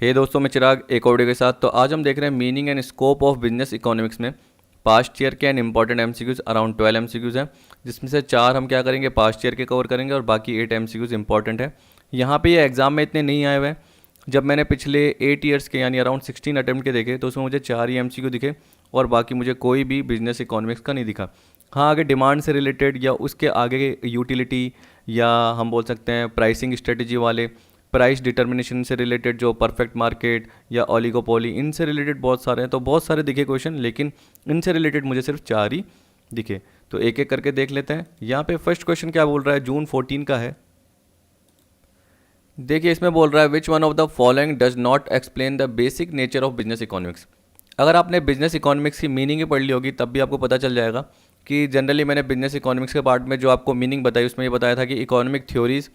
हे दोस्तों, मैं चिराग एक और वीडियो के साथ। तो आज हम देख रहे हैं meaning and scope of business economics में पास्ट ईयर के and important MCQs. Around 12 MCQs हैं, जिसमें से 4 हम क्या करेंगे, पास्ट ईयर के कवर करेंगे और बाकी 8 एमसीक्यूज इंपॉर्टेंट है। यहाँ पे ये एग्जाम में इतने नहीं आए हुए हैं। जब मैंने पिछले 8 ईयर्स के यानी अराउंड 16 अटेम्प्ट के देखे तो उसमें मुझे 4 ही एमसीक्यू दिखे और बाकी मुझे कोई भी बिजनेस इकोनॉमिक्स का नहीं दिखा। हाँ, आगे डिमांड से रिलेटेड या उसके आगे यूटिलिटी या हम बोल सकते हैं प्राइसिंग स्ट्रेटजी वाले, प्राइस डिटर्मिनेशन से रिलेटेड जो परफेक्ट मार्केट या ओलिगोपोली, इनसे रिलेटेड बहुत सारे हैं। तो बहुत सारे दिखे क्वेश्चन, लेकिन इनसे रिलेटेड मुझे सिर्फ 4 ही दिखे। तो एक एक करके देख लेते हैं। यहाँ पे फर्स्ट क्वेश्चन क्या बोल रहा है, जून 14 का है। देखिए, इसमें बोल रहा है which one of the following does not explain the basic nature of business economics. अगर आपने बिजनेस इकोनॉमिक्स की मीनिंग ही पढ़ ली होगी तब भी आपको पता चल जाएगा कि जनरली मैंने बिजनेस इकोनॉमिक्स के पार्ट में जो आपको मीनिंग बताई उसमें ये बताया था कि इकोनॉमिक थ्योरीज,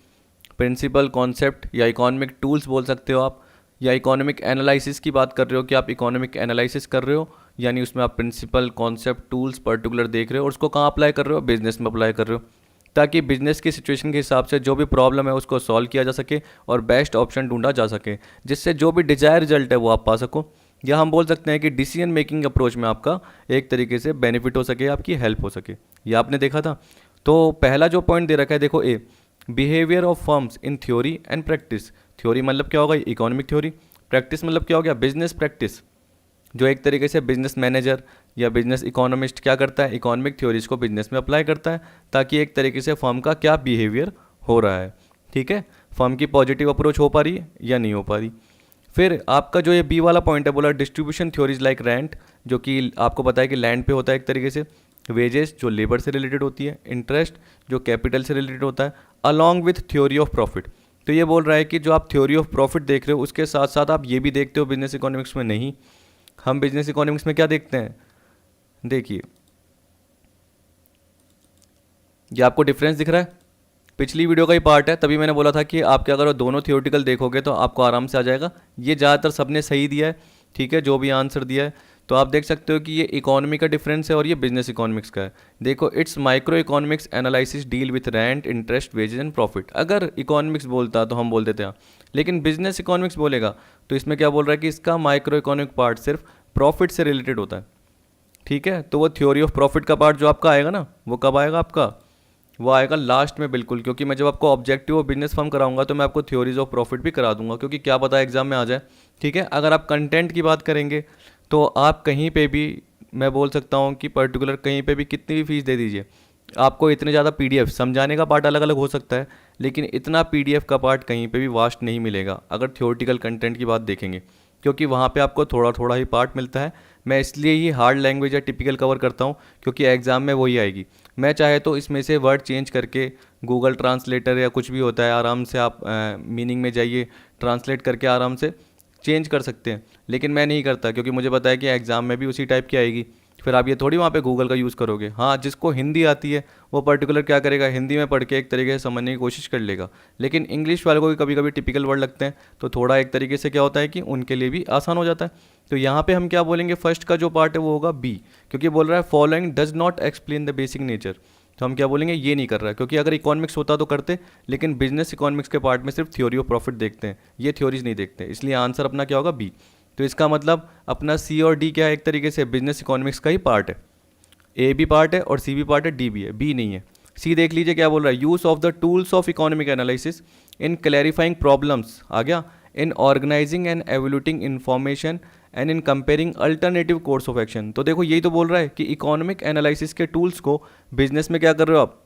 प्रिंसिपल, कॉन्सेप्ट या इकोनॉमिक टूल्स बोल सकते हो आप, या इकोनॉमिक एनालिसिस की बात कर रहे हो कि आप इकोनॉमिक एनालिसिस कर रहे हो, यानी उसमें आप प्रिंसिपल, कॉन्सेप्ट, टूल्स पर्टिकुलर देख रहे हो और उसको कहाँ अप्लाई कर रहे हो, बिजनेस में अप्लाई कर रहे हो, ताकि बिजनेस की सिचुएशन के हिसाब से जो भी प्रॉब्लम है उसको सॉल्व किया जा सके और बेस्ट ऑप्शन ढूंढा जा सके, जिससे जो भी डिजायर रिजल्ट है वो आप पा सको। या हम बोल सकते हैं कि डिसीजन मेकिंग अप्रोच में आपका एक तरीके से बेनिफिट हो सके, आपकी हेल्प हो सके। ये आपने देखा था। तो पहला जो पॉइंट दे रखा है, देखो A, behaviour of firms in theory and practice. Theory मतलब क्या होगा, इकोनॉमिक थ्योरी। प्रैक्टिस मतलब क्या हो गया, बिजनेस प्रैक्टिस। जो एक तरीके से बिजनेस मैनेजर या बिजनेस इकोनॉमिस्ट क्या करता है, इकोनॉमिक थ्योरीज को बिजनेस में अप्लाई करता है, ताकि एक तरीके से फर्म का क्या बिहेवियर हो रहा है, ठीक है, फर्म की पॉजिटिव अप्रोच हो पा रही है या नहीं हो पा रही। फिर आपका जो ये बी वाला पॉइंट है, बोला डिस्ट्रीब्यूशन थ्योरीज लाइक रेंट, जो कि आपको पता है कि लैंड पे होता है एक तरीके से, वेजेस जो लेबर से रिलेटेड होती है, इंटरेस्ट जो कैपिटल से रिलेटेड होता है, along with theory of profit. तो ये बोल रहा है कि जो आप थ्योरी ऑफ प्रॉफिट देख रहे हो उसके साथ साथ आप ये भी देखते हो बिजनेस इकोनॉमिक्स में। नहीं, हम बिजनेस इकोनॉमिक्स में क्या देखते हैं, देखिए ये आपको डिफरेंस दिख रहा है, पिछली वीडियो का ही पार्ट है। तभी मैंने बोला था कि आप क्या करो, दोनों थियोरटिकल देखोगे तो आपको आराम से आ जाएगा। ये ज़्यादातर सबने सही दिया है, ठीक है, जो भी आंसर दिया है। तो आप देख सकते हो कि ये इकोनॉमी का डिफरेंस है और ये बिजनेस इकोनॉमिक्स का है। देखो, it's micro economics analysis deal with rent, interest, wages and profit. अगर इकोनॉमिक्स बोलता तो हम बोल देते हैं, लेकिन बिजनेस इकोनॉमिक्स बोलेगा तो इसमें क्या बोल रहा है कि इसका माइक्रो इकोनॉमिक पार्ट सिर्फ प्रॉफिट से रिलेटेड होता है, ठीक है। तो वो थ्योरी ऑफ प्रॉफिट का पार्ट जो आपका आएगा ना, वो कब आएगा आपका, वो आएगा लास्ट में बिल्कुल, क्योंकि मैं जब आपको ऑब्जेक्टिव ऑफ बिजनेस फर्म कराऊंगा तो मैं आपको थ्योरीज ऑफ प्रॉफिट भी करा दूंगा, क्योंकि क्या पता एग्जाम में आ जाए, ठीक है। अगर आप कंटेंट की बात करेंगे तो आप कहीं पे भी, मैं बोल सकता हूँ कि पर्टिकुलर कहीं पे भी कितनी भी फीस दे दीजिए, आपको इतने ज़्यादा पीडीएफ, समझाने का पार्ट अलग अलग हो सकता है, लेकिन इतना पीडीएफ का पार्ट कहीं पे भी वास्ट नहीं मिलेगा अगर थ्योरेटिकल कंटेंट की बात देखेंगे, क्योंकि वहाँ पे आपको थोड़ा थोड़ा ही पार्ट मिलता है। मैं इसलिए ही हार्ड लैंग्वेज या टिपिकल कवर करता हूँ, क्योंकि एग्ज़ाम में वही आएगी। मैं चाहे तो इसमें से वर्ड चेंज करके गूगल ट्रांसलेटर या कुछ भी होता है, आराम से आप मीनिंग में जाइए, ट्रांसलेट करके आराम से चेंज कर सकते हैं, लेकिन मैं नहीं करता, क्योंकि मुझे पता है कि एग्ज़ाम में भी उसी टाइप की आएगी। फिर आप ये थोड़ी वहाँ पे गूगल का यूज़ करोगे। हाँ, जिसको हिंदी आती है वो पर्टिकुलर क्या करेगा, हिंदी में पढ़ के एक तरीके से समझने की कोशिश कर लेगा, लेकिन इंग्लिश वाले को भी कभी कभी टिपिकल वर्ड लगते हैं तो थोड़ा एक तरीके से क्या होता है कि उनके लिए भी आसान हो जाता है। तो यहाँ पे हम क्या बोलेंगे, फर्स्ट का जो पार्ट है वो होगा बी, क्योंकि बोल रहा है following does not explain the basic nature. तो हम क्या बोलेंगे, ये नहीं कर रहा है, क्योंकि अगर इकोनॉमिक्स होता तो करते, लेकिन बिजनेस इकोनॉमिक्स के पार्ट में सिर्फ थ्योरी ऑफ प्रॉफिट देखते हैं, ये थ्योरीज नहीं देखते, इसलिए आंसर अपना क्या होगा, बी। तो इसका मतलब अपना सी और डी क्या है, एक तरीके से बिजनेस इकोनॉमिक्स का ही पार्ट है। ए भी पार्ट है और सी भी पार्ट है, डी भी है, बी नहीं है। सी देख लीजिए क्या बोल रहा है, use of the tools of economic analysis in clarifying problems, आ गया, in organising and evaluating information and in comparing alternative course of action. तो देखो, यही तो बोल रहा है कि इकोनॉमिक एनालिसिस के टूल्स को बिजनेस में क्या कर रहे हो आप,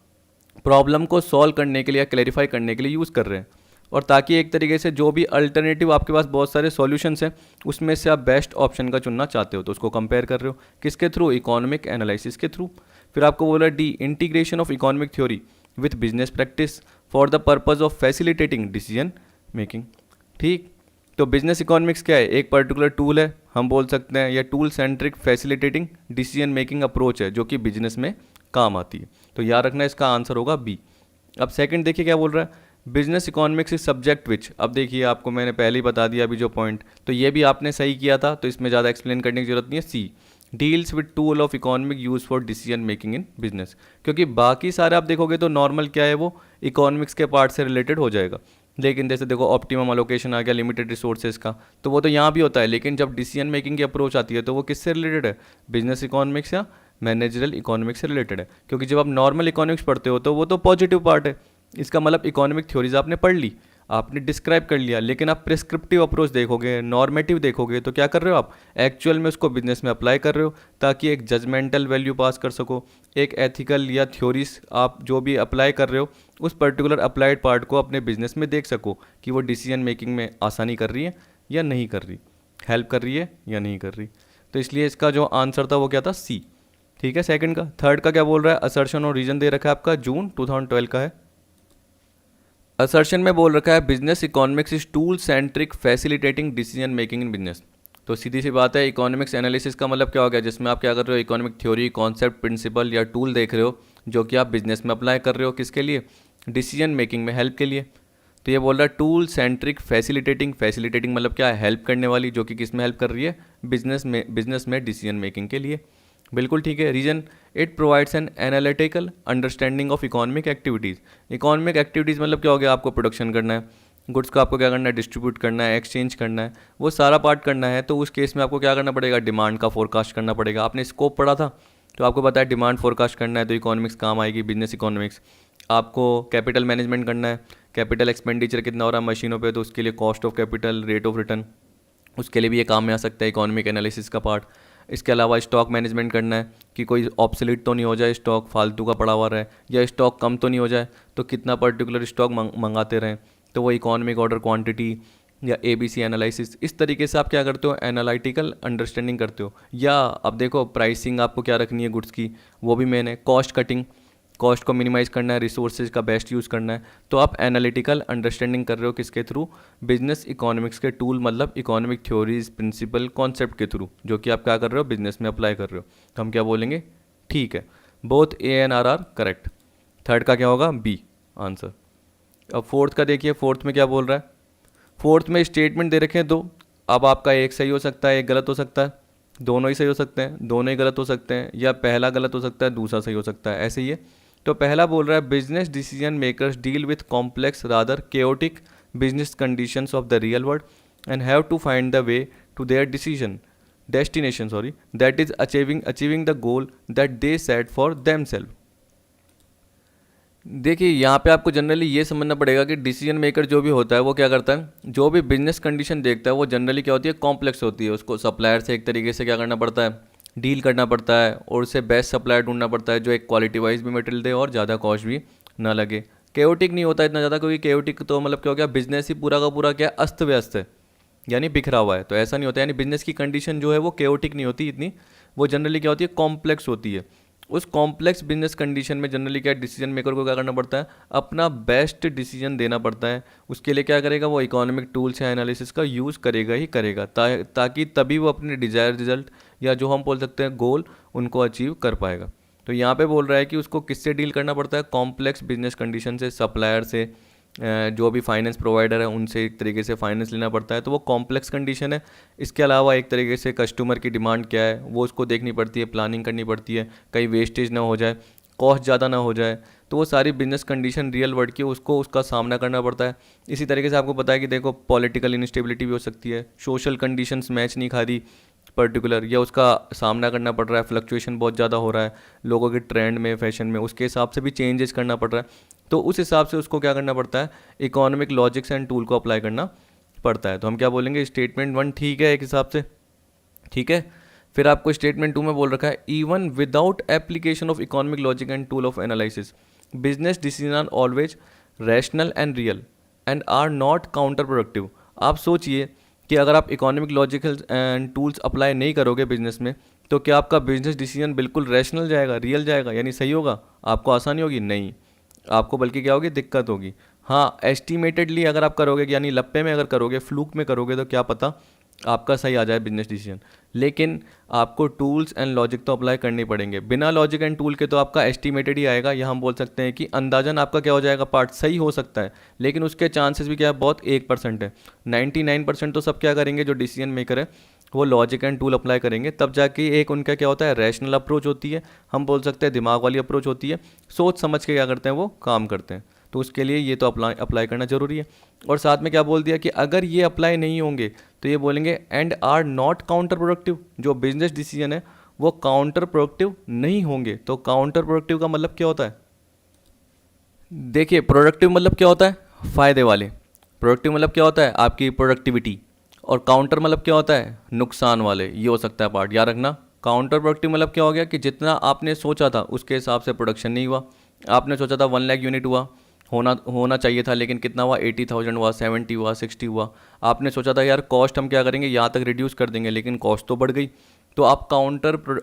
प्रॉब्लम को सॉल्व करने के लिए या क्लैरिफाई करने के लिए यूज़ कर रहे हैं, और ताकि एक तरीके से जो भी अल्टरनेटिव आपके पास बहुत सारे सॉल्यूशंस हैं उसमें से आप बेस्ट ऑप्शन का चुनना चाहते हो, तो उसको कंपेयर कर रहे हो किसके थ्रू, इकोनॉमिक एनालिसिस के थ्रू। फिर आपको बोला D, integration of economic theory with business practice for the purpose of facilitating decision making, ठीक। तो बिजनेस इकोनॉमिक्स क्या है, एक पर्टिकुलर टूल है, हम बोल सकते हैं, या tool centric facilitating decision making approach है जो कि बिजनेस में काम आती है। तो याद रखना, इसका आंसर होगा बी। अब सेकंड देखिए क्या बोल रहा है, business economics is subject which. अब देखिए, आपको मैंने पहले ही बता दिया अभी जो पॉइंट, तो ये भी आपने सही किया था, तो इसमें ज़्यादा एक्सप्लेन करने की जरूरत नहीं है। C, deals with tool of economic use for decision making in business, क्योंकि बाकी सारे आप देखोगे तो नॉर्मल क्या है, वो इकोनॉमिक्स के पार्ट से रिलेटेड हो जाएगा, लेकिन जैसे देखो ऑप्टिमम अलोकेशन आ गया लिमिटेड रिसोर्सेज का, तो वो तो यहाँ भी होता है, लेकिन जब डिसीजन मेकिंग की अप्रोच आती है तो वो किससे रिलेटेड है, बिजनेस इकोनॉमिक्स या मैनेजरल इकोनॉमिक्स से रिलेटेड है। क्योंकि जब आप नॉर्मल इकोनॉमिक्स पढ़ते हो तो वो तो पॉजिटिव पार्ट है, इसका मतलब इकोनॉमिक थ्योरीज आपने पढ़ ली, आपने डिस्क्राइब कर लिया, लेकिन आप प्रिस्क्रिप्टिव अप्रोच देखोगे, नॉर्मेटिव देखोगे, तो क्या कर रहे हो आप, एक्चुअल में उसको बिजनेस में अप्लाई कर रहे हो ताकि एक जजमेंटल वैल्यू पास कर सको, एक एथिकल या थ्योरीज आप जो भी अप्लाई कर रहे हो उस पर्टिकुलर अप्लाइड पार्ट को अपने बिजनेस में देख सको कि वो डिसीजन मेकिंग में आसानी कर रही है या नहीं कर रही, हेल्प कर रही है या नहीं कर रही। तो इसलिए इसका जो आंसर था वो क्या था, सी। ठीक है, सेकंड का। थर्ड का क्या बोल रहा है, असर्शन और रीजन दे रखा है आपका, जून 2012 का है। असर्शन में बोल रखा है business economics is tool centric facilitating decision making in business. तो सीधी सी बात है, इकोनॉमिक्स एनालिसिस का मतलब क्या हो गया, जिसमें आप क्या कर रहे हो, इकोनॉमिक थ्योरी, कॉन्सेप्ट, प्रिंसिपल या टूल देख रहे हो जो कि आप बिजनेस में अप्लाई कर रहे हो, किसके लिए, डिसीजन मेकिंग में हेल्प के लिए। तो ये बोल रहा है टूल सेंट्रिक फैसिलिटेटिंग, फैसिलिटेटिंग मतलब क्या है, हेल्प करने वाली, जो कि किस में हेल्प कर रही है, बिजनेस में डिसीजन मेकिंग के लिए। बिल्कुल ठीक है। Reason, it provides an analytical understanding of economic activities. Economic activities मतलब क्या हो गया, आपको प्रोडक्शन करना है, गुड्स को आपको क्या करना है, डिस्ट्रीब्यूट करना है, एक्सचेंज करना है, वो सारा पार्ट करना है। तो उस केस में आपको क्या करना पड़ेगा, डिमांड का फोरकास्ट करना पड़ेगा। आपने स्कोप पढ़ा था तो आपको पता है डिमांड फोरकास्ट करना है तो इकोनॉमिक्स काम आएगी, बिजनेस इकोनॉमिक्स। आपको कैपिटल मैनेजमेंट करना है, कैपिटल एक्सपेंडिचर कितना हो रहा है मशीनों पे, तो उसके लिए cost of capital, rate of return, उसके लिए भी ये काम में आ सकता है इकोनॉमिक एनालिसिस का पार्ट। इसके अलावा स्टॉक मैनेजमेंट करना है कि कोई ऑब्सोलीट तो नहीं हो जाए, स्टॉक फालतू का पड़ा हुआ रहे, या स्टॉक कम तो नहीं हो जाए, तो कितना पर्टिकुलर स्टॉक मंगाते रहें, तो वो इकोनॉमिक ऑर्डर क्वांटिटी या ABC एनालिसिस। इस तरीके से आप क्या करते हो, एनालिटिकल अंडरस्टैंडिंग करते हो। या अब देखो प्राइसिंग आपको क्या रखनी है गुड्स की, वो भी मैंने, कॉस्ट कटिंग, कॉस्ट को मिनिमाइज़ करना है, रिसोर्सेज का बेस्ट यूज़ करना है। तो आप एनालिटिकल अंडरस्टैंडिंग कर रहे हो किसके थ्रू, बिजनेस इकोनॉमिक्स के टूल, मतलब इकोनॉमिक थ्योरीज, प्रिंसिपल, कॉन्सेप्ट के थ्रू, जो कि आप क्या कर रहे हो, बिजनेस में अप्लाई कर रहे हो। तो हम क्या बोलेंगे, ठीक है, both A and R R correct. Third का क्या होगा, B आंसर। अब फोर्थ का देखिए, फोर्थ में क्या बोल रहा है, फोर्थ में स्टेटमेंट दे रखे हैं दो। अब आपका एक सही हो सकता है, एक गलत हो सकता है, दोनों ही सही हो सकते हैं, दोनों ही गलत हो सकते हैं, या पहला गलत हो सकता है, दूसरा सही हो सकता है, ऐसे ही है। तो पहला बोल रहा है business decision makers deal with complex rather chaotic business conditions of the real world and have to find the way to their destination that is achieving the goal that they set for themself. देखिए यहाँ पे आपको generally ये समझना पड़ेगा कि decision maker जो भी होता है वो क्या करता है, जो भी बिजनेस कंडीशन देखता है वो जनरली क्या होती है, कॉम्प्लेक्स होती है। उसको सप्लायर से एक तरीके से क्या करना पड़ता है, डील करना पड़ता है, और उससे बेस्ट सप्लायर ढूंढना पड़ता है जो एक क्वालिटी वाइज भी मटेरियल दे और ज़्यादा कॉस्ट भी ना लगे। केओटिक नहीं होता इतना ज़्यादा, क्योंकि केओटिक तो मतलब क्या हो गया, बिजनेस ही पूरा का पूरा क्या अस्त व्यस्त है, यानी बिखरा हुआ है, तो ऐसा नहीं होता। यानी बिजनेस की कंडीशन जो है वो केओटिक नहीं होती इतनी, वो जनरली क्या होती है, कॉम्प्लेक्स होती है। उस कॉम्प्लेक्स बिजनेस कंडीशन में जनरली क्या डिसीजन मेकर को क्या करना पड़ता है, अपना बेस्ट डिसीजन देना पड़ता है। उसके लिए क्या करेगा, वो इकोनॉमिक टूल्स या एनालिसिस का यूज़ करेगा ही करेगा, ताकि तभी वो अपने डिजायर रिजल्ट या जो हम बोल सकते हैं गोल, उनको अचीव कर पाएगा। तो यहाँ पे बोल रहा है कि उसको किससे डील करना पड़ता है, कॉम्प्लेक्स बिजनेस कंडीशन से, सप्लायर से, जो भी फाइनेंस प्रोवाइडर है उनसे एक तरीके से फाइनेंस लेना पड़ता है, तो वो कॉम्प्लेक्स कंडीशन है। इसके अलावा एक तरीके से कस्टमर की डिमांड क्या है वो उसको देखनी पड़ती है, प्लानिंग करनी पड़ती है, कहीं वेस्टेज ना हो जाए, कॉस्ट ज़्यादा ना हो जाए, तो वो सारी बिजनेस कंडीशन रियल वर्ल्ड की उसको उसका सामना करना पड़ता है। इसी तरीके से आपको पता है कि देखो पॉलिटिकल इनस्टेबिलिटी भी हो सकती है, सोशल कंडीशंस मैच नहीं खा रही पर्टिकुलर, या उसका सामना करना पड़ रहा है, फ्लक्चुएशन बहुत ज़्यादा हो रहा है लोगों के ट्रेंड में, फैशन में, उसके हिसाब से भी चेंजेस करना पड़ रहा है। तो उस हिसाब से उसको क्या करना पड़ता है, इकोनॉमिक लॉजिक्स एंड टूल को अप्लाई करना पड़ता है। तो हम क्या बोलेंगे, स्टेटमेंट 1 ठीक है एक हिसाब से, ठीक है। फिर आपको स्टेटमेंट 2 में बोल रखा है even without application of economic logic and tool of analysis business decision are always rational and real and are not counter productive. आप सोचिए कि अगर आप economic logical and tools apply नहीं करोगे बिजनेस में, तो क्या आपका बिजनेस डिसीजन बिल्कुल रैशनल जाएगा, रियल जाएगा, यानी सही होगा, आपको आसानी होगी? नहीं, आपको बल्कि क्या होगी, दिक्कत होगी। हाँ, एस्टिमेटेडली अगर आप करोगे, यानी लप्पे में अगर करोगे, फ्लूक में करोगे, तो क्या पता आपका सही आ जाए बिजनेस डिसीजन, लेकिन आपको टूल्स एंड लॉजिक तो अप्लाई करने पड़ेंगे। बिना लॉजिक एंड टूल के तो आपका एस्टिमेटेड ही आएगा, या हम बोल सकते हैं कि अंदाजन आपका क्या हो जाएगा, पार्ट सही हो सकता है, लेकिन उसके चांसेस भी क्या है, बहुत 1% है। 99% तो सब क्या करेंगे, जो डिसीजन मेकर है वो लॉजिक एंड टूल अप्लाई करेंगे, तब जाके एक उनका क्या होता है, रैशनल अप्रोच होती है, हम बोल सकते हैं दिमाग वाली अप्रोच होती है, सोच समझ के क्या करते हैं वो काम करते हैं। तो उसके लिए ये तो अप्लाई करना ज़रूरी है। और साथ में क्या बोल दिया कि अगर ये अप्लाई नहीं होंगे तो ये बोलेंगे and are not counter productive, जो बिजनेस डिसीजन है वो काउंटर प्रोडक्टिव नहीं होंगे। तो काउंटर प्रोडक्टिव का मतलब क्या होता है? देखिए, प्रोडक्टिव मतलब क्या होता है? फ़ायदे वाले। प्रोडक्टिव मतलब क्या होता है? आपकी प्रोडक्टिविटी। और काउंटर मतलब क्या होता है? नुकसान वाले। ये हो सकता है पार्ट, याद रखना। काउंटर प्रोडक्टिव मतलब क्या हो गया कि जितना आपने सोचा था उसके हिसाब से प्रोडक्शन नहीं हुआ। आपने सोचा था 1 लाख यूनिट हुआ, होना चाहिए था, लेकिन कितना हुआ? 80,000 हुआ, 70 हुआ, 60 हुआ। आपने सोचा था यार कॉस्ट हम क्या करेंगे, यहाँ तक रिड्यूस कर देंगे, लेकिन कॉस्ट तो बढ़ गई। तो आप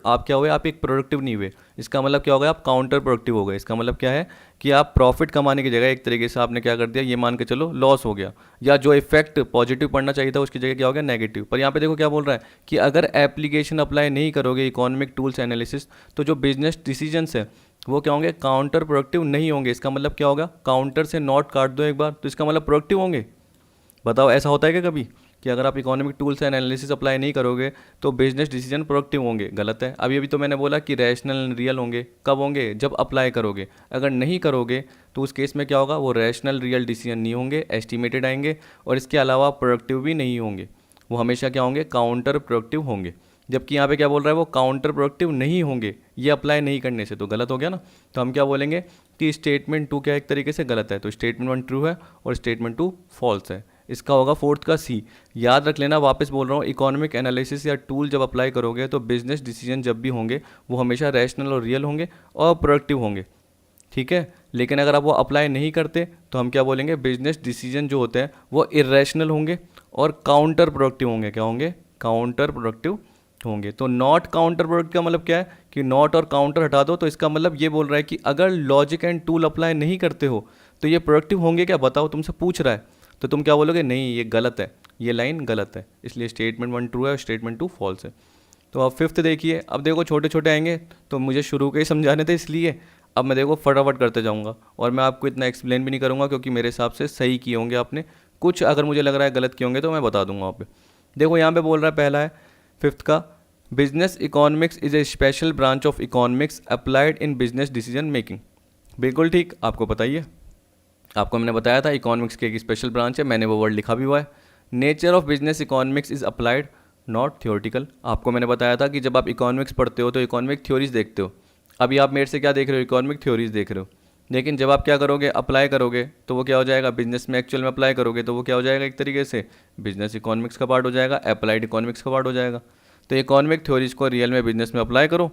आप क्या हुए? आप एक प्रोडक्टिव नहीं हुए। इसका मतलब क्या हो गया? आप काउंटर प्रोडक्टिव हो गए। इसका मतलब क्या है कि आप प्रॉफिट कमाने की जगह एक तरीके से आपने क्या कर दिया, ये मान के चलो लॉस हो गया, या जो इफेक्ट पॉजिटिव पड़ना चाहिए था उसकी जगह क्या हो गया? नेगेटिव। पर यहाँ पे देखो क्या बोल रहा है कि अगर एप्लीकेशन अप्लाई नहीं करोगे इकोनॉमिक टूल्स एनालिसिस, तो जो बिजनेस डिसीजंस है वो क्या होंगे? काउंटर प्रोडक्टिव नहीं होंगे। इसका मतलब क्या होगा? काउंटर से नॉट काट दो एक बार तो इसका मतलब प्रोडक्टिव होंगे। बताओ, ऐसा होता है क्या कभी कि अगर आप economic tools and analysis apply नहीं करोगे तो बिजनेस डिसीजन प्रोडक्टिव होंगे? गलत है। अभी अभी तो मैंने बोला कि रैशनल एंड रियल होंगे। कब होंगे? जब अप्लाई करोगे। अगर नहीं करोगे तो उस केस में क्या होगा? वो रैशनल रियल डिसीजन नहीं होंगे, एस्टिमेटेड आएंगे, और इसके अलावा प्रोडक्टिव भी नहीं होंगे। वो हमेशा क्या होंगे? काउंटर प्रोडक्टिव होंगे। जबकि यहाँ पे क्या बोल रहा है? वो काउंटर प्रोडक्टिव नहीं होंगे ये अप्लाई नहीं करने से। तो गलत हो गया ना। तो हम क्या बोलेंगे कि स्टेटमेंट 2 क्या एक तरीके से गलत है। तो स्टेटमेंट 1 ट्रू है और स्टेटमेंट 2 फॉल्स है। इसका होगा 4th का सी। याद रख लेना, वापस बोल रहा हूँ, इकोनॉमिक एनालिसिस या टूल जब अप्लाई करोगे तो बिजनेस डिसीजन जब भी होंगे वो हमेशा रैशनल और रियल होंगे और प्रोडक्टिव होंगे। ठीक है। लेकिन अगर आप वो अप्लाई नहीं करते तो हम क्या बोलेंगे? बिजनेस डिसीजन जो होते हैं वो इरेशनल होंगे और काउंटर प्रोडक्टिव होंगे। क्या होंगे? काउंटर प्रोडक्टिव होंगे। तो नॉट काउंटर प्रोडक्ट का मतलब क्या है कि नॉट और काउंटर हटा दो, तो इसका मतलब ये बोल रहा है कि अगर लॉजिक एंड टूल अप्लाई नहीं करते हो तो ये प्रोडक्टिव होंगे क्या? बताओ, तुमसे पूछ रहा है तो तुम क्या बोलोगे? नहीं, ये गलत है, ये लाइन गलत है। इसलिए स्टेटमेंट 1 ट्रू है और स्टेटमेंट 2 फॉल्स है। तो अब 5th देखिए। अब देखो छोटे छोटे आएंगे तो मुझे शुरू के ही समझाने थे, इसलिए अब मैं देखो फटाफट करते जाऊँगा और मैं आपको इतना एक्सप्लेन भी नहीं करूँगा क्योंकि मेरे हिसाब से सही किए होंगे आपने। कुछ अगर मुझे लग रहा है गलत किए होंगे तो मैं बता दूंगा वहाँ पे। देखो यहाँ पे बोल रहा है, पहला है 5th का, business economics is a special branch of economics applied in business decision making. बिल्कुल ठीक, आपको पता ही है। आपको मैंने बताया था इकोनॉमिक्स की एक स्पेशल ब्रांच है, मैंने वो वर्ड लिखा भी हुआ है। Nature of business economics is applied not theoretical. आपको मैंने बताया था कि जब आप इकोनॉमिक्स पढ़ते हो तो इकोनॉमिक थ्योरीज देखते हो। अभी आप मेरे से क्या देख रहे हो? इकोनॉमिक थ्योरीज देख रहे हो। लेकिन जब आप क्या करोगे? अप्लाई करोगे तो वो क्या हो जाएगा? बिजनेस में एक्चुअल में अप्लाई करोगे तो वो क्या हो जाएगा? एक तरीके से बिजनेस इकोनॉमिक्स का पार्ट हो जाएगा, अप्लाइड इकोनॉमिक्स का पार्ट हो जाएगा। तो इकोनॉमिक थ्योरीज को रियल में बिजनेस में अप्लाई करो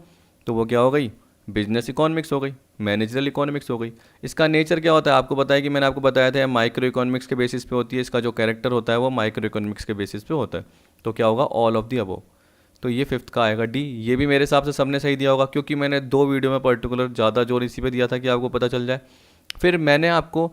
तो वो क्या हो गई? बिजनेस इकोनॉमिक्स हो गई, मैनेजरल इकोनॉमिक्स हो गई। इसका नेचर क्या होता है? आपको पता है कि मैंने आपको बताया था माइक्रो इकोनॉमिक्स के बेसिस पे होती है। इसका जो कैरेक्टर होता है वो माइक्रो इकोनॉमिक्स के बेसिस पे होता है। तो क्या होगा? All of the above. तो ये 5th का आएगा डी। ये भी मेरे हिसाब से सबने सही दिया होगा क्योंकि मैंने 2 वीडियो में पर्टिकुलर ज़्यादा जोर इसी पे दिया था कि आपको पता चल जाए। फिर मैंने आपको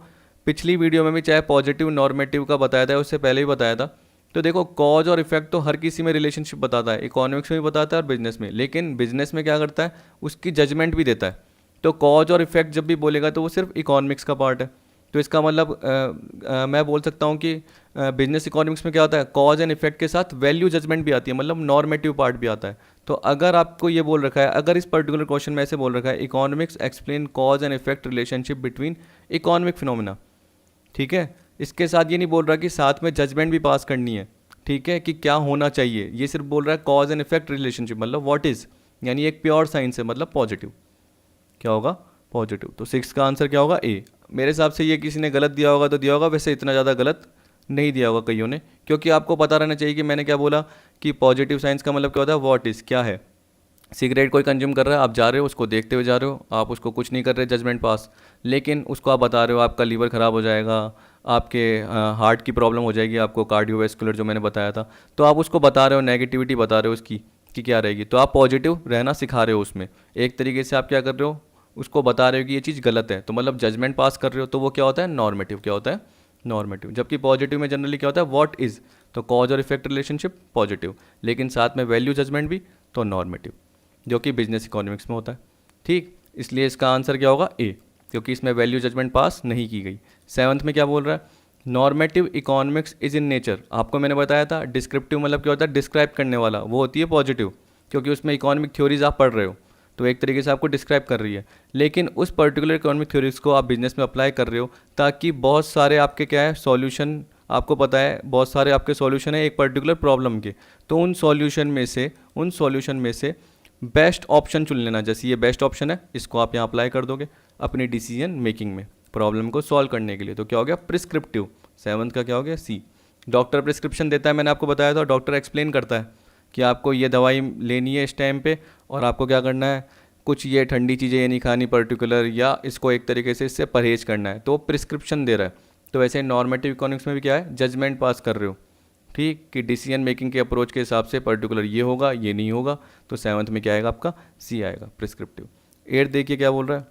पिछली वीडियो में भी चाहे पॉजिटिव नॉर्मेटिव का बताया था, उससे पहले ही बताया था। तो देखो, कॉज और इफेक्ट तो हर किसी में रिलेशनशिप बताता है, इकोनॉमिक्स में भी बताता है और बिजनेस में। लेकिन बिजनेस में क्या करता है? उसकी जजमेंट भी देता है। तो कॉज और इफेक्ट जब भी बोलेगा तो वो सिर्फ इकोनॉमिक्स का पार्ट है। तो इसका मतलब मैं बोल सकता हूँ कि बिजनेस इकोनॉमिक्स में क्या होता है? कॉज एंड इफेक्ट के साथ वैल्यू जजमेंट भी आती है, मतलब नॉर्मेटिव पार्ट भी आता है। तो अगर आपको ये बोल रखा है, अगर इस पर्टिकुलर क्वेश्चन में ऐसे बोल रखा है, economics explain cause and effect relationship between economic phenomena, ठीक है, इसके साथ ये नहीं बोल रहा कि साथ में जजमेंट भी पास करनी है, ठीक है, कि क्या होना चाहिए। ये सिर्फ बोल रहा है कॉज एंड इफेक्ट रिलेशनशिप, मतलब व्हाट इज, यानी एक प्योर साइंस है, मतलब पॉजिटिव। क्या होगा? पॉजिटिव। तो 6 का आंसर क्या होगा? ए। मेरे हिसाब से ये किसी ने गलत दिया होगा तो दिया होगा, वैसे इतना ज़्यादा गलत नहीं दिया होगा कईयों ने, क्योंकि आपको पता रहना चाहिए कि मैंने क्या बोला कि पॉजिटिव साइंस का मतलब क्या होता है? व्हाट इज़, क्या है। सिगरेट कोई कंज्यूम कर रहा है, आप जा रहे हो उसको देखते हुए जा रहे हो, आप उसको कुछ नहीं कर रहे जजमेंट पास, लेकिन उसको आप बता रहे हो आपका लीवर ख़राब हो जाएगा, आपके हार्ट की प्रॉब्लम हो जाएगी, आपको कार्डियोवैस्कुलर जो मैंने बताया था, तो आप उसको बता रहे हो, नेगेटिविटी बता रहे हो उसकी कि क्या रहेगी, तो आप पॉजिटिव रहना सिखा रहे हो उसमें। एक तरीके से आप क्या कर रहे हो? उसको बता रहे हो कि ये चीज़ गलत है, तो मतलब जजमेंट पास कर रहे हो, तो वो क्या होता है? नॉर्मेटिव। क्या होता है? नॉर्मेटिव। जबकि पॉजिटिव में जनरली क्या होता है? व्हाट इज़, तो कॉज और इफेक्ट रिलेशनशिप पॉजिटिव, लेकिन साथ में वैल्यू जजमेंट भी, तो नॉर्मेटिव, जो कि बिजनेस इकोनॉमिक्स में होता है। ठीक, इसलिए इसका आंसर क्या होगा? ए, क्योंकि इसमें वैल्यू जजमेंट पास नहीं की गई। 7th में क्या बोल रहा है? Normative economics is in nature. आपको मैंने बताया था डिस्क्रिप्टिव मतलब क्या होता है? डिस्क्राइब करने वाला, वो होती है पॉजिटिव, क्योंकि उसमें इकोनॉमिक थ्योरीज आप पढ़ रहे हो। तो एक तरीके से आपको डिस्क्राइब कर रही है। लेकिन उस पर्टिकुलर इकोनॉमिक थ्योरीज को आप बिजनेस में अप्लाई कर रहे हो ताकि बहुत सारे आपके क्या है सॉल्यूशन, आपको पता है बहुत सारे आपके सॉल्यूशन है एक पर्टिकुलर प्रॉब्लम के, तो उन सॉल्यूशन में से बेस्ट ऑप्शन चुन लेना। जैसे ये बेस्ट ऑप्शन है, इसको आप यहाँ अप्लाई कर दोगे अपनी डिसीजन मेकिंग में प्रॉब्लम को सॉल्व करने के लिए। तो क्या हो गया प्रिस्क्रिप्टिव। 7th का क्या हो गया सी। डॉक्टर प्रिस्क्रिप्शन देता है, मैंने आपको बताया था, डॉक्टर एक्सप्लेन करता है कि आपको ये दवाई लेनी है इस टाइम पे और आपको क्या करना है, कुछ ये ठंडी चीज़ें ये नहीं खानी पर्टिकुलर, या इसको एक तरीके से इससे परहेज करना है, तो प्रिस्क्रिप्शन दे रहा है। तो वैसे नॉर्मेटिव इकोनॉमिक्स में भी क्या है, जजमेंट पास कर रहे हो, ठीक, कि डिसीजन मेकिंग के अप्रोच के हिसाब से पर्टिकुलर ये होगा ये नहीं होगा। तो 7th में क्या आएगा आपका सी आएगा प्रिस्क्रिप्टिव। 8th देखिए क्या बोल रहा है,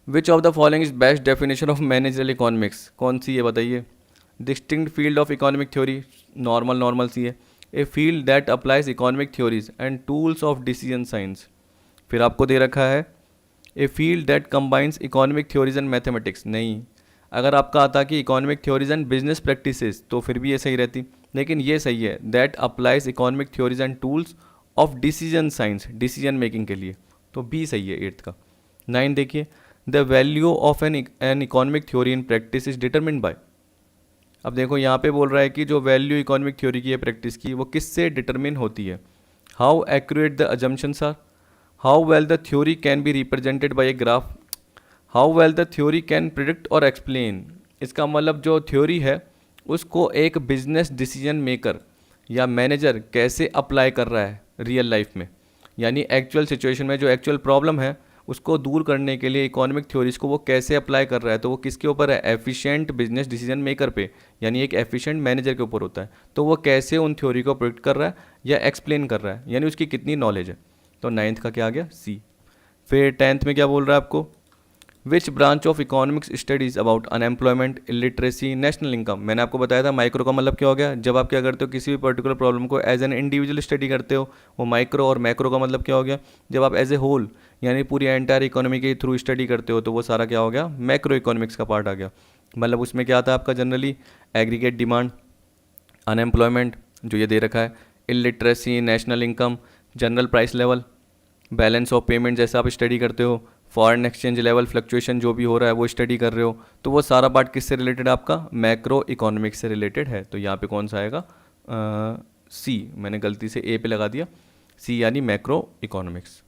which of the following is best definition of managerial economics. कौन सी है बताइए। Distinct field of economic theory, normal सी है। A field that applies economic theories and tools of decision science. फिर आपको दे रखा है a field that combines economic theories and mathematics. नहीं, अगर आपका आता कि economic theories and business practices तो फिर भी ये सही रहती, लेकिन ये सही है that applies economic theories and tools of decision science, decision making के लिए, तो बी सही है 8th का। 9 देखिए, the value of an economic theory in practice is determined bye. अब देखो यहाँ पे बोल रहा है कि जो वैल्यू इकोनॉमिक थ्योरी की है प्रैक्टिस की, वो किससे डिटरमिन होती है। How accurate the assumptions are, how well the theory can be represented by a graph, how well the theory can predict और एक्सप्लेन। इसका मतलब जो थ्योरी है उसको एक बिजनेस डिसीजन मेकर या मैनेजर कैसे अप्लाई कर रहा है रियल लाइफ में, यानी एक्चुअल सिचुएशन में जो एक्चुअल प्रॉब्लम है उसको दूर करने के लिए इकोनॉमिक थ्योरीज को वो कैसे अप्लाई कर रहा है। तो वो किसके ऊपर है, एफिशिएंट बिजनेस डिसीजन मेकर पे, यानी एक एफिशिएंट मैनेजर के ऊपर होता है। तो वो कैसे उन थ्योरी को प्रिडिक्ट कर रहा है या एक्सप्लेन कर रहा है, यानी उसकी कितनी नॉलेज है। तो 9th का क्या आ गया सी। फिर 10th में क्या बोल रहा है आपको, which branch of economics studies about unemployment, illiteracy, national income. मैंने आपको बताया था माइक्रो का मतलब क्या हो गया, जब आप क्या करते हो किसी भी पर्टिकुलर प्रॉब्लम को एज एन इंडिविजुअल स्टडी करते हो वो माइक्रो, और मैक्रो का मतलब क्या हो गया, जब आप एज ए होल यानी पूरी एंटायर इकोनॉमी के थ्रू स्टडी करते हो तो वो सारा क्या हो गया, मैक्रो इकोनॉमिक्स का पार्ट आ गया। मतलब उसमें क्या आता है आपका जनरली एग्रीगेट डिमांड, अनएम्प्लॉयमेंट जो ये दे रखा है, illiteracy, national income, general price level, balance of payment जैसे आप स्टडी करते हो, फॉरेन एक्सचेंज लेवल फ्लक्चुएशन जो भी हो रहा है वो स्टडी कर रहे हो, तो वो सारा पार्ट किससे रिलेटेड है आपका, मैक्रो इकोनॉमिक्स से रिलेटेड है। तो यहाँ पे कौन सा आएगा, सी। मैंने गलती से ए पे लगा दिया, सी यानी मैक्रो इकोनॉमिक्स।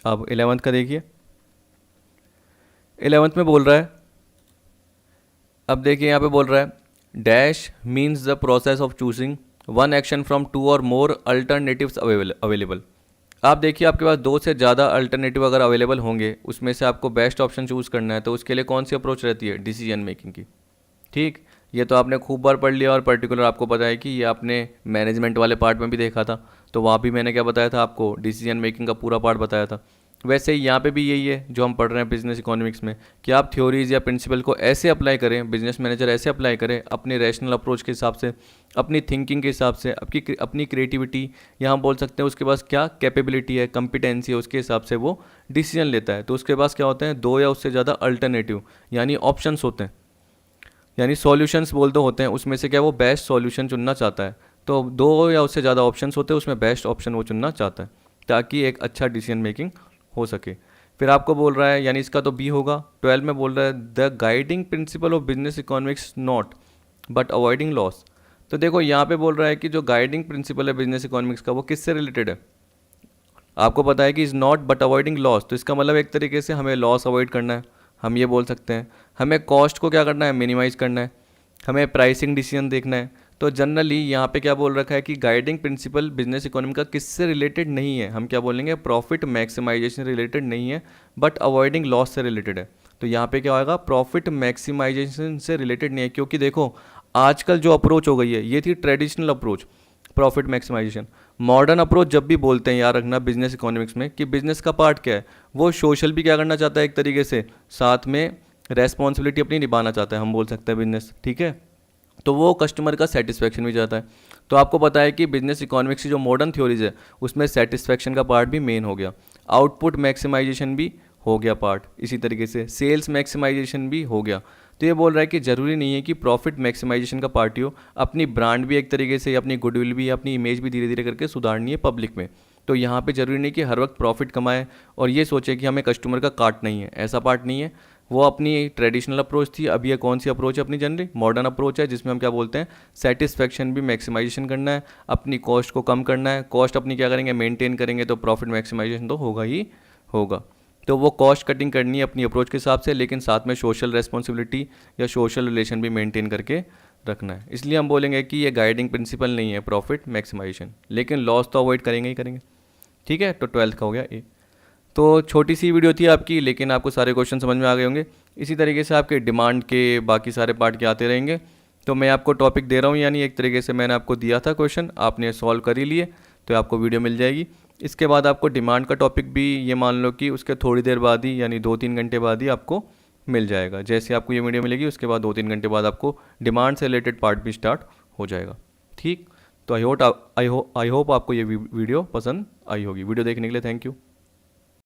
अब 11th का देखिए, 11th में बोल रहा है, अब देखिए यहाँ पे बोल रहा है dash means the process of choosing one action from two or more alternatives available. आप देखिए आपके पास 2 से ज़्यादा अल्टरनेटिव अगर अवेलेबल होंगे, उसमें से आपको बेस्ट ऑप्शन चूज़ करना है, तो उसके लिए कौन सी अप्रोच रहती है, डिसीजन मेकिंग की। ठीक, ये तो आपने खूब बार पढ़ लिया, और पर्टिकुलर आपको पता है कि ये आपने मैनेजमेंट वाले पार्ट में भी देखा था, तो वहाँ भी मैंने क्या बताया था आपको, डिसीजन मेकिंग का पूरा पार्ट बताया था। वैसे ही यहाँ पे भी यही है जो हम पढ़ रहे हैं बिजनेस इकोनॉमिक्स में, कि आप थ्योरीज या प्रिंसिपल को ऐसे अप्लाई करें, बिजनेस मैनेजर ऐसे अप्लाई करें अपनी रैशनल अप्रोच के हिसाब से, अपनी थिंकिंग के हिसाब से, अपनी क्रिएटिविटी, यहाँ बोल सकते हैं उसके पास क्या कैपेबिलिटी है, कॉम्पिटेंसी है, उसके हिसाब से वो डिसीजन लेता है। तो उसके पास क्या होते हैं, 2 या उससे ज़्यादा अल्टरनेटिव यानी ऑप्शंस होते हैं, यानी सॉल्यूशंस बोलते होते हैं, उसमें से क्या वो बेस्ट सॉल्यूशन चुनना चाहता है। तो 2 या उससे ज़्यादा ऑप्शंस होते हैं, उसमें बेस्ट ऑप्शन वो चुनना चाहता है ताकि एक अच्छा डिसीजन मेकिंग हो सके। फिर आपको बोल रहा है, यानी इसका तो बी होगा। 12 में बोल रहा है the guiding principle of business economics not but avoiding loss. तो देखो यहाँ पे बोल रहा है कि जो गाइडिंग प्रिंसिपल है बिजनेस इकोनॉमिक्स का वो किससे रिलेटेड है, आपको पता है कि is not but avoiding loss, तो इसका मतलब एक तरीके से हमें लॉस अवॉइड करना है, हम ये बोल सकते हैं। हमें कॉस्ट को क्या करना है, मिनिमाइज़ करना है, हमें प्राइसिंग डिसीजन देखना है। तो जनरली यहाँ पे क्या बोल रखा है कि गाइडिंग प्रिंसिपल बिजनेस इकोनॉमी का किससे रिलेटेड नहीं है, हम क्या बोलेंगे, प्रॉफिट मैक्सिमाइजेशन रिलेटेड नहीं है, बट अवॉइडिंग लॉस से रिलेटेड है। तो यहाँ पे क्या होगा, प्रॉफिट मैक्सिमाइजेशन से रिलेटेड नहीं है, क्योंकि देखो आजकल जो अप्रोच हो गई है ये थी traditional approach, profit maximization. Modern approach जब भी बोलते हैं याद रखना बिजनेस इकोनॉमिक्स में कि बिजनेस का पार्ट क्या है, वो सोशल भी क्या करना चाहता है एक तरीके से, साथ में रेस्पॉन्सिबिलिटी अपनी निभाना चाहता है, हम बोल सकते हैं बिजनेस, ठीक है। तो वो कस्टमर का सेटिस्फेक्शन भी चाहता है। तो आपको पता है कि बिजनेस इकोनॉमिक्स की जो मॉडर्न थ्योरीज है उसमें सेटिस्फेक्शन का पार्ट भी मेन हो गया, आउटपुट मैक्सिमाइजेशन भी हो गया पार्ट, इसी तरीके से सेल्स मैक्सिमाइजेशन भी हो गया। तो ये बोल रहा है कि ज़रूरी नहीं है कि प्रॉफिट मैक्सिमाइजेशन का पार्ट ही हो, अपनी ब्रांड भी एक तरीके से, अपनी गुडविल भी, अपनी इमेज भी धीरे धीरे करके सुधारनी है पब्लिक में। तो यहाँ पे ज़रूरी नहीं कि हर वक्त प्रॉफिट कमाए और ये सोचे कि हमें कस्टमर का काट नहीं है, ऐसा पार्ट नहीं है। वो अपनी ट्रेडिशनल अप्रोच थी, अब ये कौन सी अप्रोच है अपनी जनरली मॉडर्न अप्रोच है, जिसमें हम क्या बोलते हैं सेटिस्फेक्शन भी मैक्सिमाइजेशन करना है, अपनी कॉस्ट को कम करना है। कॉस्ट अपनी क्या करेंगे, मेंटेन करेंगे, तो प्रॉफिट मैक्सिमाइजेशन तो होगा ही होगा। तो वो कॉस्ट कटिंग करनी है अपनी अप्रोच के हिसाब से, लेकिन साथ में सोशल रेस्पॉन्सिबिलिटी या सोशल रिलेशन भी मेंटेन करके रखना है। इसलिए हम बोलेंगे कि ये गाइडिंग प्रिंसिपल नहीं है प्रॉफिट मैक्सिमाइजेशन, लेकिन लॉस तो अवॉइड करेंगे ही करेंगे। ठीक है, तो 12th का हो गया ए। तो छोटी सी वीडियो थी आपकी, लेकिन आपको सारे क्वेश्चन समझ में आ गए होंगे। इसी तरीके से आपके डिमांड के बाकी सारे पार्ट के आते रहेंगे। तो मैं आपको टॉपिक दे रहा हूँ, यानी एक तरीके से मैंने आपको दिया था क्वेश्चन, आपने सॉल्व कर ही लिए, तो आपको वीडियो मिल जाएगी। इसके बाद आपको डिमांड का टॉपिक भी ये मान लो कि उसके थोड़ी देर बाद ही, यानी 2-3 घंटे बाद ही आपको मिल जाएगा। जैसे आपको ये वीडियो मिलेगी उसके बाद 2-3 घंटे बाद आपको डिमांड से रिलेटेड पार्ट भी स्टार्ट हो जाएगा। ठीक, तो आई होप आपको ये वीडियो पसंद आई होगी। वीडियो देखने के लिए थैंक यू।